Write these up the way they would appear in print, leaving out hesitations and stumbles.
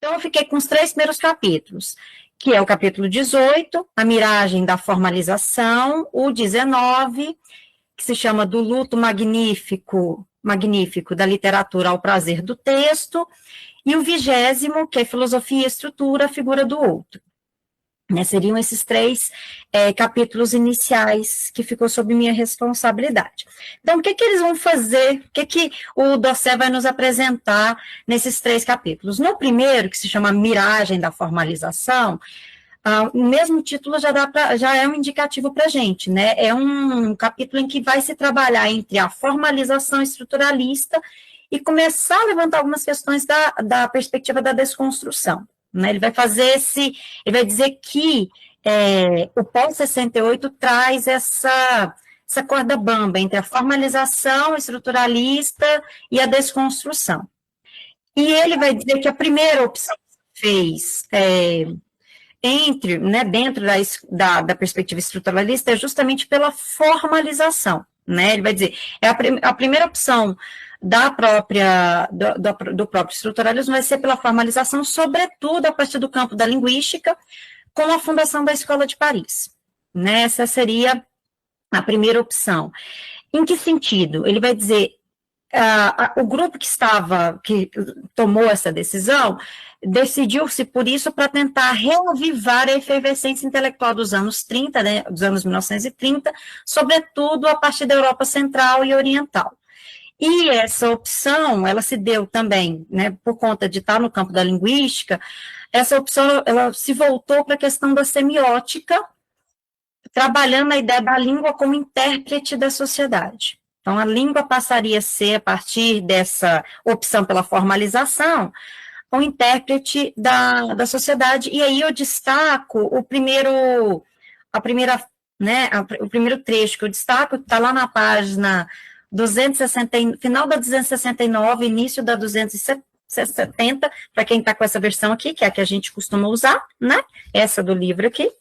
Então, eu fiquei com os 3 primeiros capítulos, que é o capítulo 18, a miragem da formalização, o 19, que se chama Do Luto Magnífico, da literatura ao prazer do texto, e o 20º, que é Filosofia e Estrutura, a figura do outro. Né, seriam esses 3 capítulos iniciais que ficou sob minha responsabilidade. Então, o que eles vão fazer, o que o Dossé vai nos apresentar nesses 3 capítulos? No primeiro, que se chama Miragem da Formalização, o mesmo título já é um indicativo para a gente, né? É um capítulo em que vai se trabalhar entre a formalização estruturalista e começar a levantar algumas questões da perspectiva da desconstrução. Né, ele vai dizer que o pós-68 traz essa corda bamba entre a formalização estruturalista e a desconstrução. E ele vai dizer que a primeira opção que fez dentro da perspectiva estruturalista é justamente pela formalização. Né, ele vai dizer, a primeira opção do próprio estruturalismo vai ser pela formalização, sobretudo a partir do campo da linguística, com a fundação da Escola de Paris. Né? Essa seria a primeira opção. Em que sentido? Ele vai dizer, o grupo que tomou essa decisão, decidiu-se por isso para tentar reavivar a efervescência intelectual dos anos 30, né, dos anos 1930, sobretudo a partir da Europa Central e Oriental. E essa opção, ela se deu também, né, por conta de estar no campo da linguística, essa opção, ela se voltou para a questão da semiótica, trabalhando a ideia da língua como intérprete da sociedade. Então, a língua passaria a ser, a partir dessa opção pela formalização, o intérprete da sociedade, e aí eu destaco o primeiro trecho que eu destaco, está lá na página 260, final da 269, início da 270, para quem está com essa versão aqui, que é a que a gente costuma usar, né? Essa do livro aqui,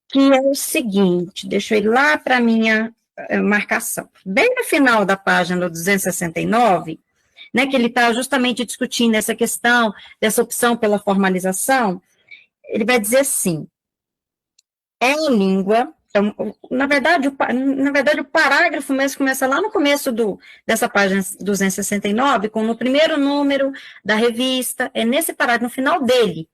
que é o seguinte, deixa eu ir lá para a minha marcação. Bem no final da página 269, né, que ele está justamente discutindo essa questão dessa opção pela formalização, ele vai dizer assim, é a língua. Então, na verdade, o parágrafo mesmo começa lá no começo dessa página 269, com o primeiro número da revista, é nesse parágrafo, no final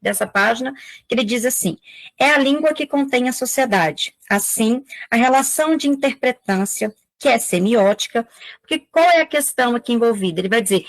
dessa página, que ele diz assim, é a língua que contém a sociedade, assim, a relação de interpretância, que é semiótica, porque qual é a questão aqui envolvida? Ele vai dizer,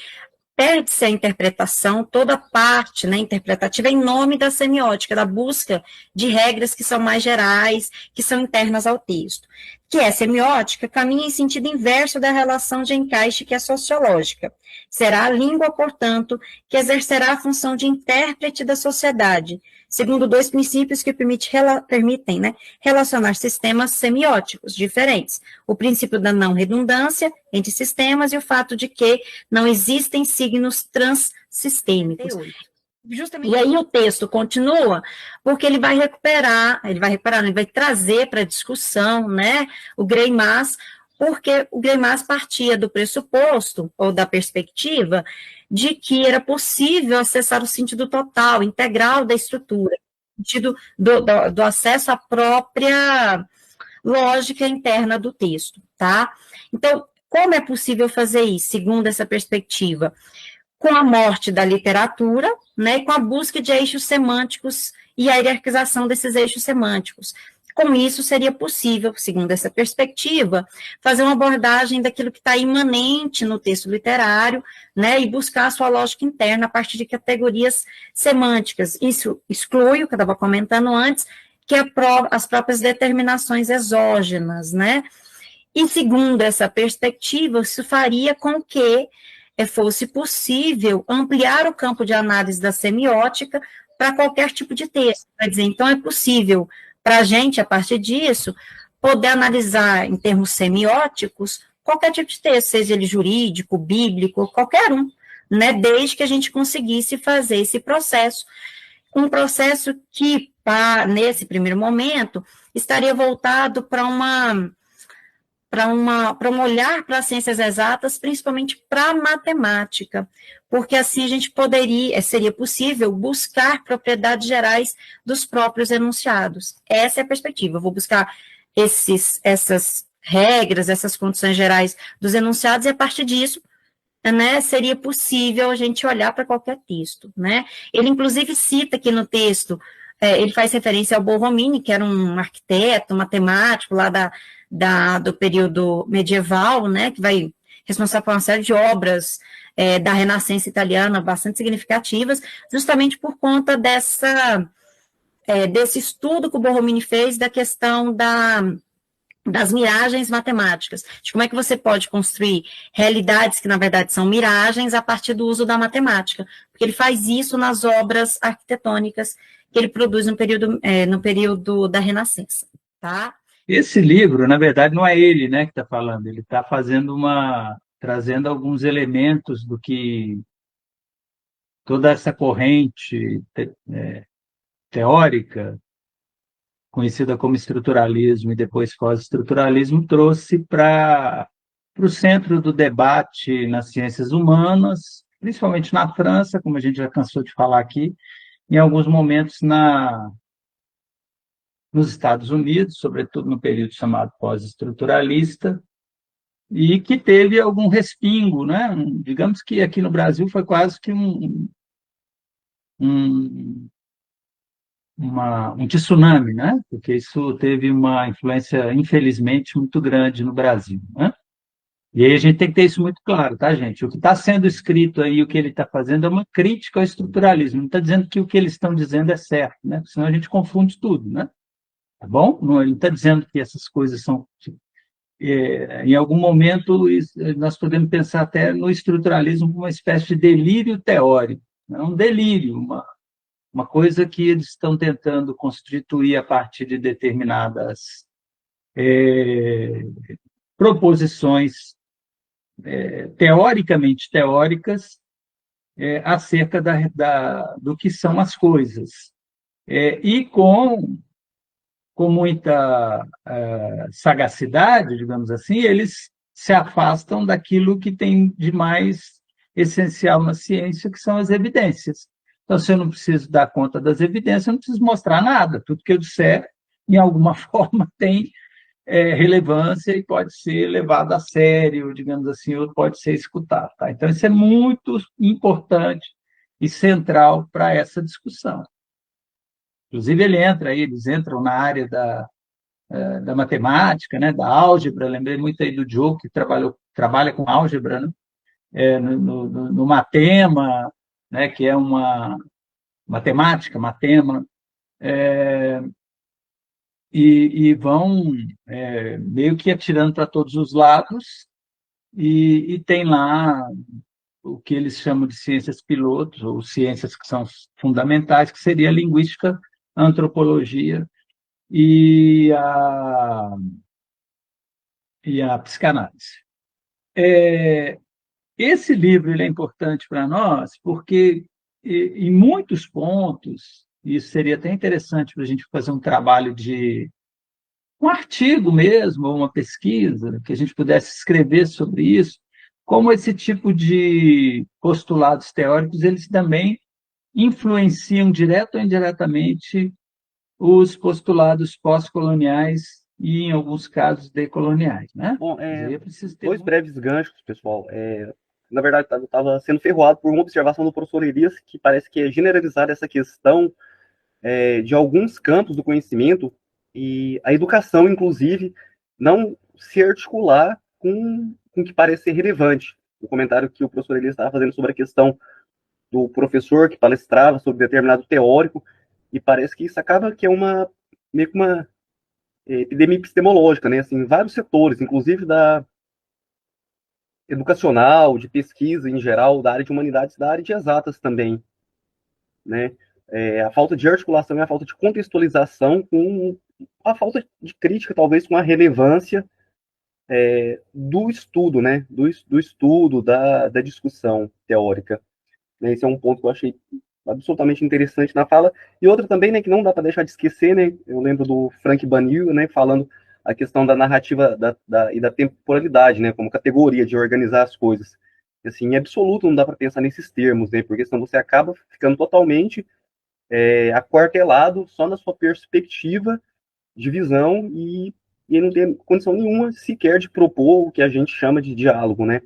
perde-se a interpretação, toda a parte, né, interpretativa em nome da semiótica, da busca de regras que são mais gerais, que são internas ao texto. Que é semiótica, caminha em sentido inverso da relação de encaixe que é sociológica. Será a língua, portanto, que exercerá a função de intérprete da sociedade, segundo 2 princípios que permitem, né, relacionar sistemas semióticos diferentes. O princípio da não redundância entre sistemas e o fato de que não existem signos transsistêmicos. Justamente. E aí o texto continua, porque ele vai trazer para a discussão, né, o Greimas, porque o Greimas partia do pressuposto, ou da perspectiva, de que era possível acessar o sentido total, integral da estrutura, no sentido do acesso à própria lógica interna do texto, tá? Então, como é possível fazer isso, segundo essa perspectiva? Com a morte da literatura, né, e com a busca de eixos semânticos e a hierarquização desses eixos semânticos. Com isso, seria possível, segundo essa perspectiva, fazer uma abordagem daquilo que está imanente no texto literário, né, e buscar a sua lógica interna a partir de categorias semânticas. Isso exclui, o que eu estava comentando antes, que é as próprias determinações exógenas, né. E, segundo essa perspectiva, isso faria com que fosse possível ampliar o campo de análise da semiótica para qualquer tipo de texto. Quer dizer, então, é possível para a gente, a partir disso, poder analisar em termos semióticos qualquer tipo de texto, seja ele jurídico, bíblico, qualquer um, né, desde que a gente conseguisse fazer esse processo, um processo que, nesse primeiro momento, estaria voltado para para um olhar para as ciências exatas, principalmente para a matemática, porque assim a gente seria possível buscar propriedades gerais dos próprios enunciados. Essa é a perspectiva. Eu vou buscar essas regras, essas condições gerais dos enunciados, e a partir disso, né, seria possível a gente olhar para qualquer texto, né? Ele, inclusive, cita aqui no texto, ele faz referência ao Borromini, que era um arquiteto, matemático lá do período medieval, né, que vai responsável por uma série de obras da Renascença italiana bastante significativas, justamente por conta desse estudo que o Borromini fez da questão das miragens matemáticas, de como é que você pode construir realidades que, na verdade, são miragens a partir do uso da matemática, porque ele faz isso nas obras arquitetônicas que ele produz no período da Renascença, tá? Esse livro, na verdade, não é ele, né, que está falando, ele está trazendo alguns elementos do que toda essa corrente teórica, conhecida como estruturalismo e depois pós-estruturalismo, trouxe para o centro do debate nas ciências humanas, principalmente na França, como a gente já cansou de falar aqui, em alguns momentos nos Estados Unidos, sobretudo no período chamado pós-estruturalista, e que teve algum respingo, né? Digamos que aqui no Brasil foi quase que um, um tsunami, né? Porque isso teve uma influência, infelizmente, muito grande no Brasil, né? E aí a gente tem que ter isso muito claro, tá, gente? O que está sendo escrito aí, o que ele está fazendo é uma crítica ao estruturalismo. Não está dizendo que o que eles estão dizendo é certo, né? Porque senão a gente confunde tudo, né? Tá bom? Não, ele não está dizendo que essas coisas são... em algum momento, nós podemos pensar até no estruturalismo como uma espécie de delírio teórico. É um delírio, uma coisa que eles estão tentando constituir a partir de determinadas proposições teoricamente teóricas acerca do que são as coisas. E com muita sagacidade, digamos assim, eles se afastam daquilo que tem de mais essencial na ciência, que são as evidências. Então, se eu não preciso dar conta das evidências, eu não preciso mostrar nada. Tudo que eu disser, em alguma forma, tem relevância e pode ser levado a sério, digamos assim, ou pode ser escutado. Tá? Então, isso é muito importante e central para essa discussão. Inclusive, eles entram na área da matemática, né, da álgebra. Lembrei muito aí do Joe, que trabalha com álgebra, né, no Matema, né, que é uma matemática, Matema, e vão meio que atirando para todos os lados, e tem lá o que eles chamam de ciências pilotos, ou ciências que são fundamentais, que seria a linguística, a antropologia e a psicanálise. Esse livro ele é importante para nós porque, em muitos pontos, isso seria até interessante para a gente fazer um trabalho de um artigo mesmo, ou uma pesquisa, que a gente pudesse escrever sobre isso, como esse tipo de postulados teóricos, eles também influenciam direto ou indiretamente os postulados pós-coloniais e, em alguns casos, decoloniais, né? Bom, Mas aí é preciso ter dois breves ganchos, pessoal. Na verdade, eu estava sendo ferroado por uma observação do professor Elias, que parece que é generalizar essa questão de alguns campos do conhecimento e a educação, inclusive, não se articular com o que parece ser relevante. O comentário que o professor Elias estava fazendo sobre a questão do professor que palestrava sobre determinado teórico, e parece que isso acaba que é meio que uma epidemia epistemológica, né? Assim, em vários setores, inclusive da educacional, de pesquisa em geral, da área de humanidades, da área de exatas também, né? A falta de articulação e a falta de contextualização com a falta de crítica, talvez, com a relevância do estudo, né? Do estudo, da discussão teórica. Esse é um ponto que eu achei absolutamente interessante na fala. E outra também, né, que não dá para deixar de esquecer, né? Eu lembro do Frank Banil, né, falando a questão da narrativa e da temporalidade, né, como categoria de organizar as coisas. Assim, em absoluto não dá para pensar nesses termos, né, porque senão você acaba ficando totalmente aquartelado só na sua perspectiva de visão e não tem condição nenhuma sequer de propor o que a gente chama de diálogo, né.